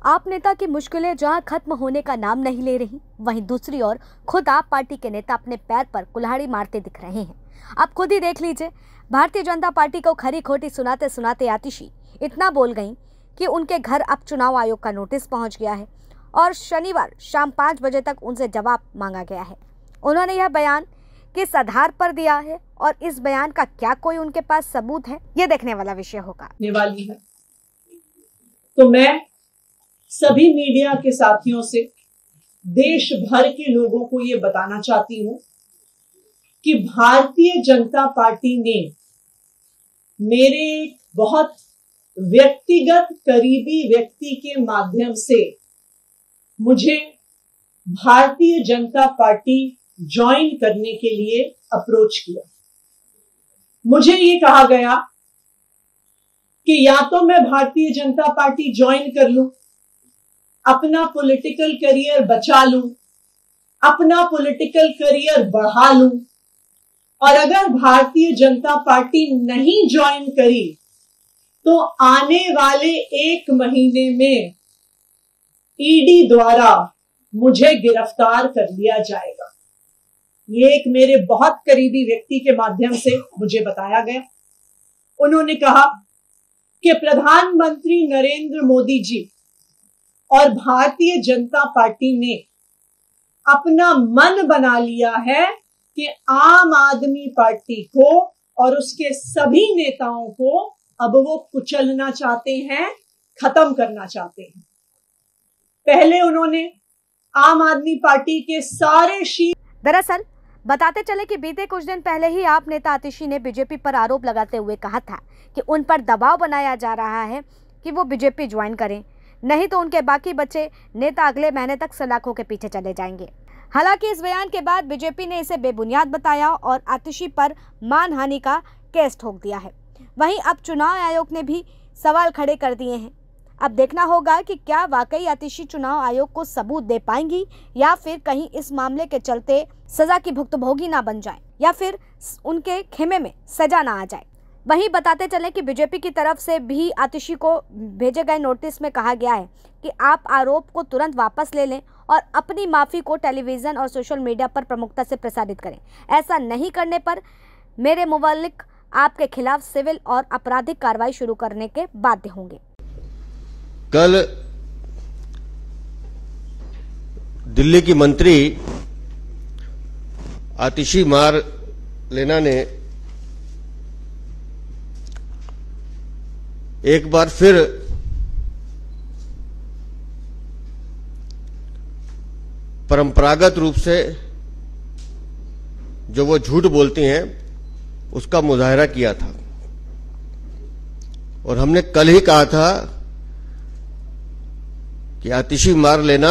आप नेता की मुश्किलें जहां खत्म होने का नाम नहीं ले रही, वहीं दूसरी ओर खुद आप पार्टी के नेता अपने पैर पर कुल्हाड़ी मारते दिख रहे हैं। आप खुद ही देख लीजिए, भारतीय जनता पार्टी को खरी खोटी सुनाते सुनाते आतिशी इतना बोल गई कि उनके घर अब चुनाव आयोग का नोटिस पहुंच गया है और शनिवार शाम 5 बजे तक उनसे जवाब मांगा गया है। उन्होंने यह बयान किस आधार पर दिया है और इस बयान का क्या कोई उनके पास सबूत है, ये देखने वाला विषय होगा। तो मैं सभी मीडिया के साथियों से, देश भर के लोगों को ये बताना चाहती हूं कि भारतीय जनता पार्टी ने मेरे बहुत व्यक्तिगत करीबी व्यक्ति के माध्यम से मुझे भारतीय जनता पार्टी ज्वाइन करने के लिए अप्रोच किया। मुझे ये कहा गया कि या तो मैं भारतीय जनता पार्टी ज्वाइन कर लूं, अपना पॉलिटिकल करियर बचा लूं, अपना पॉलिटिकल करियर बढ़ा लूं, और अगर भारतीय जनता पार्टी नहीं ज्वाइन करी तो आने वाले 1 महीने में ईडी द्वारा मुझे गिरफ्तार कर लिया जाएगा। ये एक मेरे बहुत करीबी व्यक्ति के माध्यम से मुझे बताया गया। उन्होंने कहा कि प्रधानमंत्री नरेंद्र मोदी जी और भारतीय जनता पार्टी ने अपना मन बना लिया है कि आम आदमी पार्टी को और उसके सभी नेताओं को अब वो कुचलना चाहते हैं, खत्म करना चाहते हैं। पहले उन्होंने आम आदमी पार्टी के सारे शीर्ष। दरअसल बताते चले कि बीते कुछ दिन पहले ही आप नेता आतिशी ने बीजेपी पर आरोप लगाते हुए कहा था कि उन पर दबाव बनाया जा रहा है कि वो बीजेपी ज्वाइन करें, नहीं तो उनके बाकी बच्चे नेता अगले महीने तक सलाखों के पीछे चले जाएंगे। हालांकि इस बयान के बाद बीजेपी ने इसे बेबुनियाद बताया और आतिशी पर मानहानि का केस ठोक दिया है। वहीं अब चुनाव आयोग ने भी सवाल खड़े कर दिए हैं। अब देखना होगा कि क्या वाकई आतिशी चुनाव आयोग को सबूत दे पाएंगी या फिर कहीं इस मामले के चलते सजा की भुक्तभोगी ना बन जाए या फिर उनके खेमे में सजा ना आ जाए। वहीं बताते चलें कि बीजेपी की तरफ से भी आतिशी को भेजे गए नोटिस में कहा गया है कि आप आरोप को तुरंत वापस ले लें और अपनी माफ़ी को टेलीविज़न और सोशल मीडिया पर प्रमुखता से प्रसारित करें। ऐसा नहीं करने पर मेरे मुवल्लिक आपके खिलाफ सिविल और आपराधिक कार्रवाई शुरू करने के बाध्य होंगे। कल दिल्ली की मंत्री आतिशी मार लेना ने एक बार फिर परंपरागत रूप से जो वो झूठ बोलती हैं उसका मुजाहरा किया था। और हमने कल ही कहा था कि आतिशी मार लेना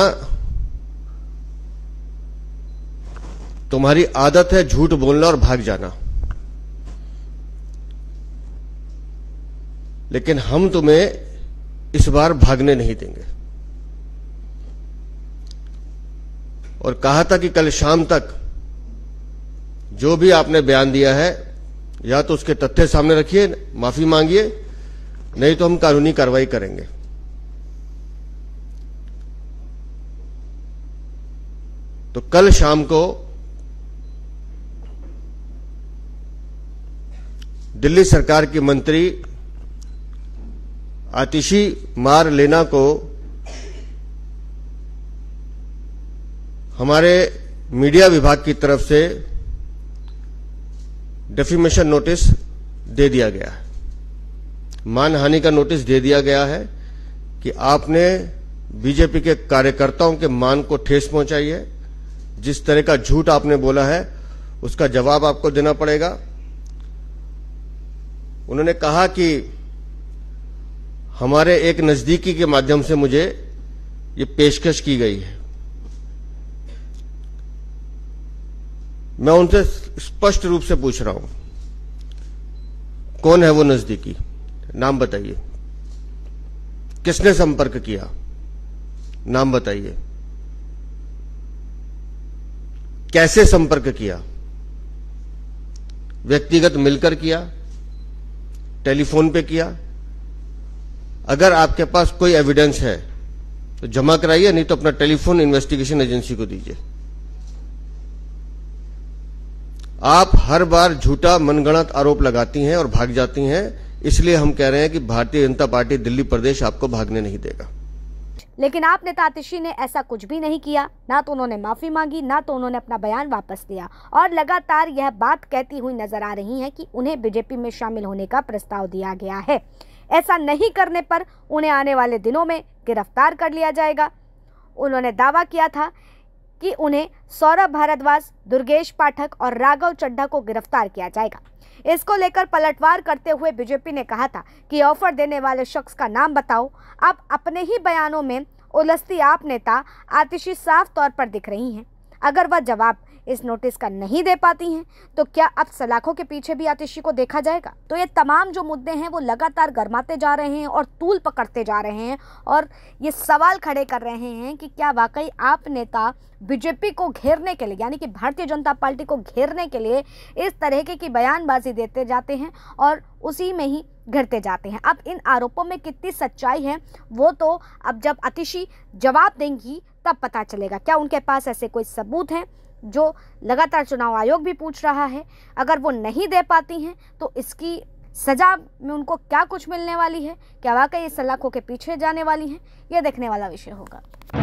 तुम्हारी आदत है झूठ बोलना और भाग जाना, लेकिन हम तुम्हें इस बार भागने नहीं देंगे। और कहा था कि कल शाम तक जो भी आपने बयान दिया है या तो उसके तथ्य सामने रखिए, माफी मांगिए, नहीं तो हम कानूनी कार्रवाई करेंगे। तो कल शाम को दिल्ली सरकार की मंत्री आतिशी मार लेना को हमारे मीडिया विभाग की तरफ से डेफिमेशन नोटिस दे दिया गया है, मानहानि का नोटिस दे दिया गया है कि आपने बीजेपी के कार्यकर्ताओं के मान को ठेस पहुंचाई है। जिस तरह का झूठ आपने बोला है उसका जवाब आपको देना पड़ेगा। उन्होंने कहा कि हमारे एक नजदीकी के माध्यम से मुझे ये पेशकश की गई है। मैं उनसे स्पष्ट रूप से पूछ रहा हूं, कौन है वो नजदीकी? नाम बताइए। किसने संपर्क किया? नाम बताइए। कैसे संपर्क किया? व्यक्तिगत मिलकर किया? टेलीफोन पे किया? अगर आपके पास कोई एविडेंस है तो जमा कराइए, नहीं तो अपना टेलीफोन इन्वेस्टिगेशन एजेंसी को दीजिए। आप हर बार झूठा मनगढ़ंत आरोप लगाती हैं और भाग जाती हैं, इसलिए हम कह रहे हैं कि भारतीय जनता पार्टी दिल्ली प्रदेश आपको भागने नहीं देगा। लेकिन आप नेता आतिशी ने ऐसा कुछ भी नहीं किया, ना तो उन्होंने माफी मांगी, ना तो उन्होंने अपना बयान वापस लिया और लगातार यह बात कहती हुई नजर आ रही हैं कि उन्हें बीजेपी में शामिल होने का प्रस्ताव दिया गया है। ऐसा नहीं करने पर उन्हें आने वाले दिनों में गिरफ्तार कर लिया जाएगा। उन्होंने दावा किया था कि उन्हें सौरभ भारद्वाज, दुर्गेश पाठक और राघव चड्ढा को गिरफ्तार किया जाएगा। इसको लेकर पलटवार करते हुए बीजेपी ने कहा था कि ऑफर देने वाले शख्स का नाम बताओ। अब अपने ही बयानों में उलझती आप नेता आतिशी साफ तौर पर दिख रही हैं। अगर वह जवाब इस नोटिस का नहीं दे पाती हैं तो क्या अब सलाखों के पीछे भी आतिशी को देखा जाएगा? तो ये तमाम जो मुद्दे हैं वो लगातार गरमाते जा रहे हैं और तूल पकड़ते जा रहे हैं और ये सवाल खड़े कर रहे हैं कि क्या वाकई आप नेता बीजेपी को घेरने के लिए, यानी कि भारतीय जनता पार्टी को घेरने के लिए इस तरह की बयानबाजी देते जाते हैं और उसी में ही घिरते जाते हैं। अब इन आरोपों में कितनी सच्चाई है वो तो अब जब आतिशी जवाब देंगी तब पता चलेगा। क्या उनके पास ऐसे कोई सबूत हैं जो लगातार चुनाव आयोग भी पूछ रहा है? अगर वो नहीं दे पाती हैं तो इसकी सजा में उनको क्या कुछ मिलने वाली है? क्या वाकई इस सलाखों के पीछे जाने वाली हैं? यह देखने वाला विषय होगा।